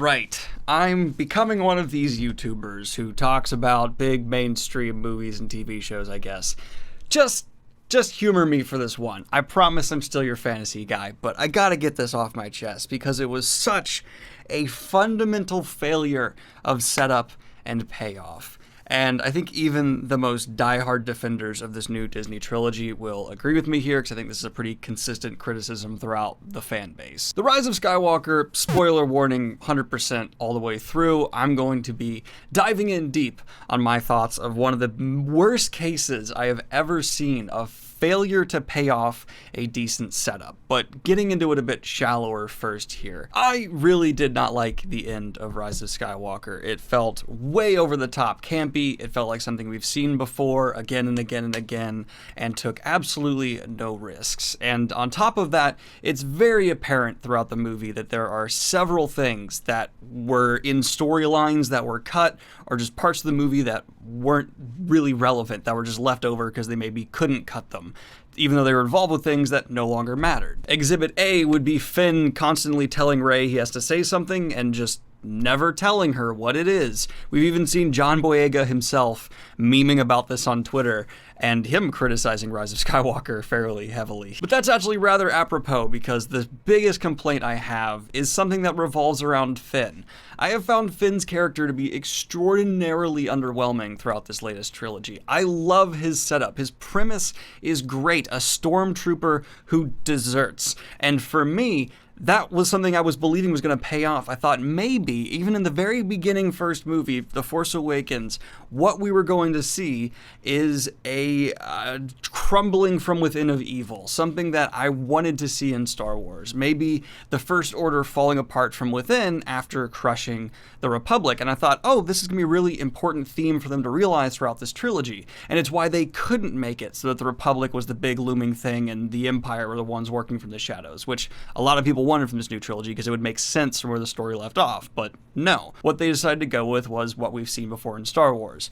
Right. I'm becoming one of these YouTubers who talks about big mainstream movies and TV shows, I guess. Just humor me for this one. I promise I'm still your fantasy guy, but I gotta get this off my chest because it was such a fundamental failure of setup and payoff. And I think even the most diehard defenders of this new Disney trilogy will agree with me here, because I think this is a pretty consistent criticism throughout the fan base. The Rise of Skywalker, spoiler warning, 100% all the way through. I'm going to be diving in deep on my thoughts of one of the worst cases I have ever seen of failure to pay off a decent setup. But getting into it a bit shallower first here. I really did not like the end of Rise of Skywalker. It felt way over the top campy. It felt like something we've seen before again and again and again, and took absolutely no risks. And on top of that, it's very apparent throughout the movie that there are several things that were in storylines that were cut, or just parts of the movie that weren't really relevant, that were just left over because they maybe couldn't cut them, even though they were involved with things that no longer mattered. Exhibit A would be Finn constantly telling Rey he has to say something and just never telling her what it is. We've even seen John Boyega himself memeing about this on Twitter, and him criticizing Rise of Skywalker fairly heavily. But that's actually rather apropos, because the biggest complaint I have is something that revolves around Finn. I have found Finn's character to be extraordinarily underwhelming throughout this latest trilogy. I love his setup. His premise is great, a stormtrooper who deserts. And for me, that was something I was believing was going to pay off. I thought maybe, even in the very beginning first movie, The Force Awakens, what we were going to see is a crumbling from within of evil, something that I wanted to see in Star Wars. Maybe the First Order falling apart from within after crushing the Republic. And I thought, oh, this is going to be a really important theme for them to realize throughout this trilogy. And it's why they couldn't make it so that the Republic was the big looming thing and the Empire were the ones working from the shadows, which a lot of people wanted from this new trilogy because it would make sense from where the story left off. But no, what they decided to go with was what we've seen before in Star Wars.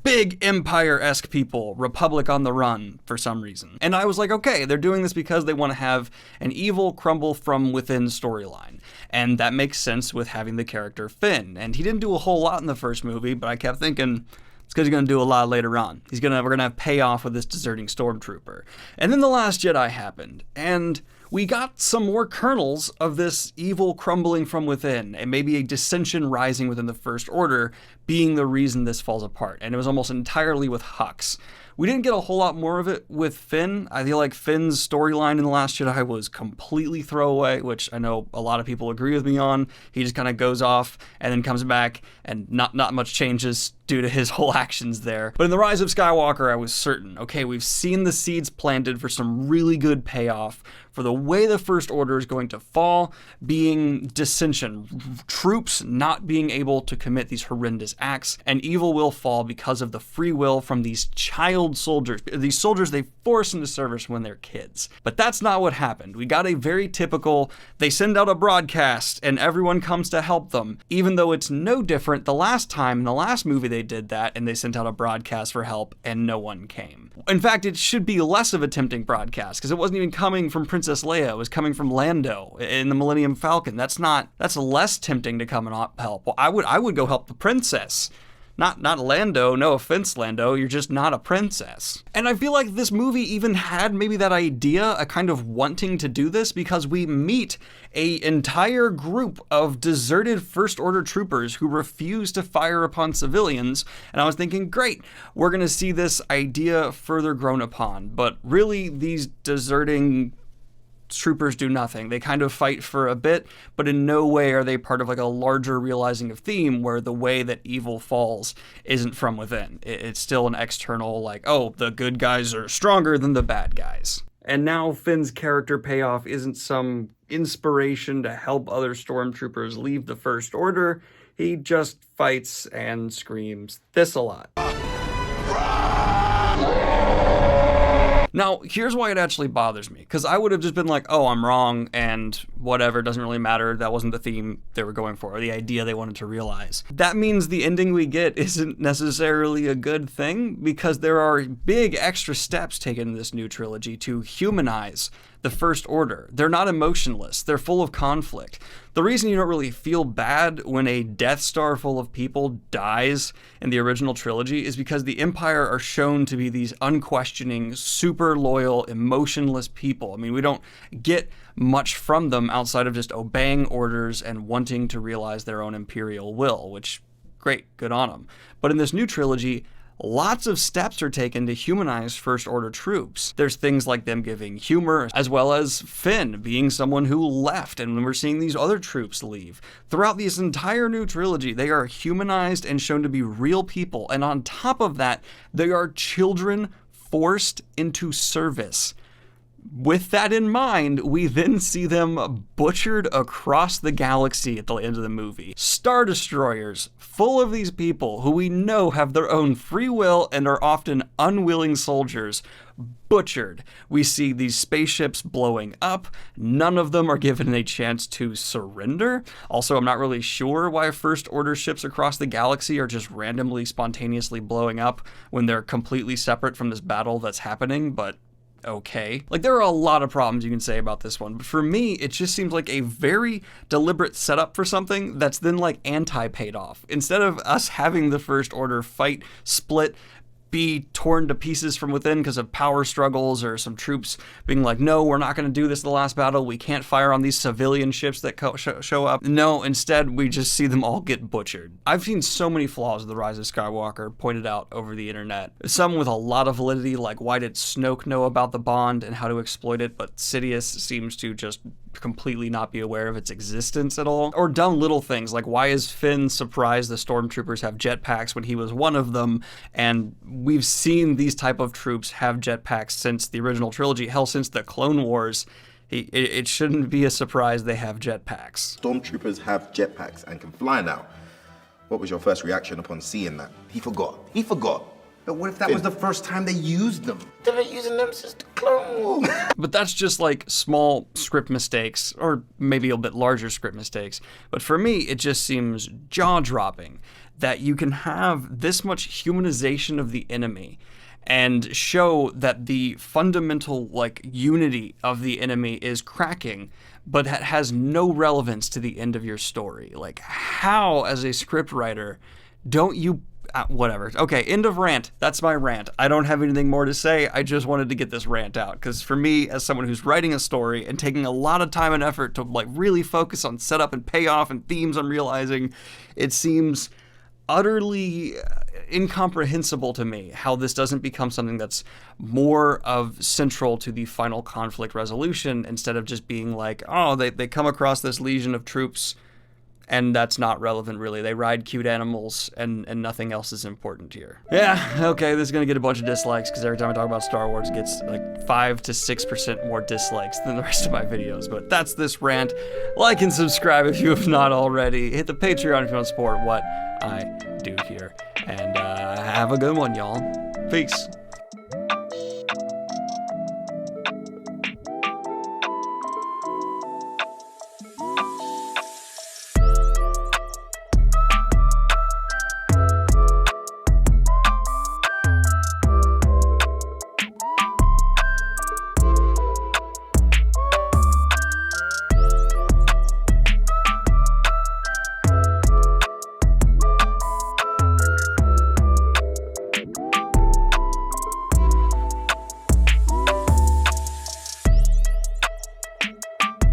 Big Empire-esque people, Republic on the run for some reason. And I was like, okay, they're doing this because they want to have an evil crumble from within storyline. And that makes sense with having the character Finn. And he didn't do a whole lot in the first movie, but I kept thinking, it's because he's going to do a lot later on. We're going to have payoff with this deserting stormtrooper. And then The Last Jedi happened, and we got some more kernels of this evil crumbling from within, and maybe a dissension rising within the First Order being the reason this falls apart. And it was almost entirely with Hux. We didn't get a whole lot more of it with Finn. I feel like Finn's storyline in The Last Jedi was completely throwaway, which I know a lot of people agree with me on. He just kind of goes off and then comes back, and not much changes due to his whole actions there. But in The Rise of Skywalker, I was certain, okay, we've seen the seeds planted for some really good payoff for the way the First Order is going to fall, being dissension, troops not being able to commit these horrendous acts, and evil will fall because of the free will from these child soldiers, these soldiers they force into service when they're kids. But that's not what happened. We got a very typical, they send out a broadcast and everyone comes to help them, even though it's no different the last time in the last movie they did that and they sent out a broadcast for help and no one came. In fact, it should be less of a tempting broadcast because it wasn't even coming from Princess Leia, it was coming from Lando in the Millennium Falcon. That's less tempting to come and help. Well, I would go help the princess. Not Lando, no offense, Lando, you're just not a princess. And I feel like this movie even had maybe that idea, a kind of wanting to do this, because we meet an entire group of deserted First Order troopers who refuse to fire upon civilians, and I was thinking, great, we're gonna see this idea further grown upon, but really these deserting troopers do nothing. They kind of fight for a bit, but in no way are they part of like a larger realizing of theme where the way that evil falls isn't from within. It's still an external, like, oh, the good guys are stronger than the bad guys. And now Finn's character payoff isn't some inspiration to help other stormtroopers leave the First Order. He just fights and screams this a lot. Now, here's why it actually bothers me, because I would have just been like, oh, I'm wrong, and whatever, doesn't really matter, that wasn't the theme they were going for, or the idea they wanted to realize. That means the ending we get isn't necessarily a good thing, because there are big extra steps taken in this new trilogy to humanize the First Order. They're not emotionless. They're full of conflict. The reason you don't really feel bad when a Death Star full of people dies in the original trilogy is because the Empire are shown to be these unquestioning, super loyal, emotionless people. I mean, we don't get much from them outside of just obeying orders and wanting to realize their own Imperial will, which, great, good on them. But in this new trilogy, lots of steps are taken to humanize First Order troops. There's things like them giving humor, as well as Finn being someone who left, and we're seeing these other troops leave. Throughout this entire new trilogy, they are humanized and shown to be real people, and on top of that, they are children forced into service. With that in mind, we then see them butchered across the galaxy at the end of the movie. Star Destroyers, full of these people who we know have their own free will and are often unwilling soldiers, butchered. We see these spaceships blowing up. None of them are given a chance to surrender. Also, I'm not really sure why First Order ships across the galaxy are just randomly, spontaneously blowing up when they're completely separate from this battle that's happening, but okay. Like, there are a lot of problems you can say about this one, but for me, it just seems like a very deliberate setup for something that's then like anti-paid off. Instead of us having the First Order fight, split, be torn to pieces from within because of power struggles or some troops being like, no, we're not going to do this in the last battle. We can't fire on these civilian ships that show up. No, instead, we just see them all get butchered. I've seen so many flaws of The Rise of Skywalker pointed out over the internet. Some with a lot of validity, like why did Snoke know about the bond and how to exploit it, but Sidious seems to just completely not be aware of its existence at all. Or dumb little things like why is Finn surprised the stormtroopers have jetpacks when he was one of them, and we've seen these type of troops have jetpacks since the original trilogy, hell, since the Clone Wars. It shouldn't be a surprise they have jetpacks. Stormtroopers have jetpacks and can fly now. What was your first reaction upon seeing that? He forgot. But what if that was the first time they used them? They've been using them since the Clone Wars. But that's just like small script mistakes, or maybe a bit larger script mistakes. But for me, it just seems jaw-dropping that you can have this much humanization of the enemy and show that the fundamental like unity of the enemy is cracking, but that has no relevance to the end of your story. Like, how, as a script writer, don't you whatever. Okay, end of rant. That's my rant. I don't have anything more to say. I just wanted to get this rant out because for me, as someone who's writing a story and taking a lot of time and effort to like really focus on setup and payoff and themes I'm realizing, it seems utterly incomprehensible to me how this doesn't become something that's more of central to the final conflict resolution instead of just being like, oh, they come across this legion of troops and that's not relevant, really. They ride cute animals, and nothing else is important here. Yeah, okay, this is gonna get a bunch of dislikes, because every time I talk about Star Wars, it gets like 5 to 6% more dislikes than the rest of my videos. But that's this rant. Like and subscribe if you have not already. Hit the Patreon if you want to support what I do here. And have a good one, y'all. Peace.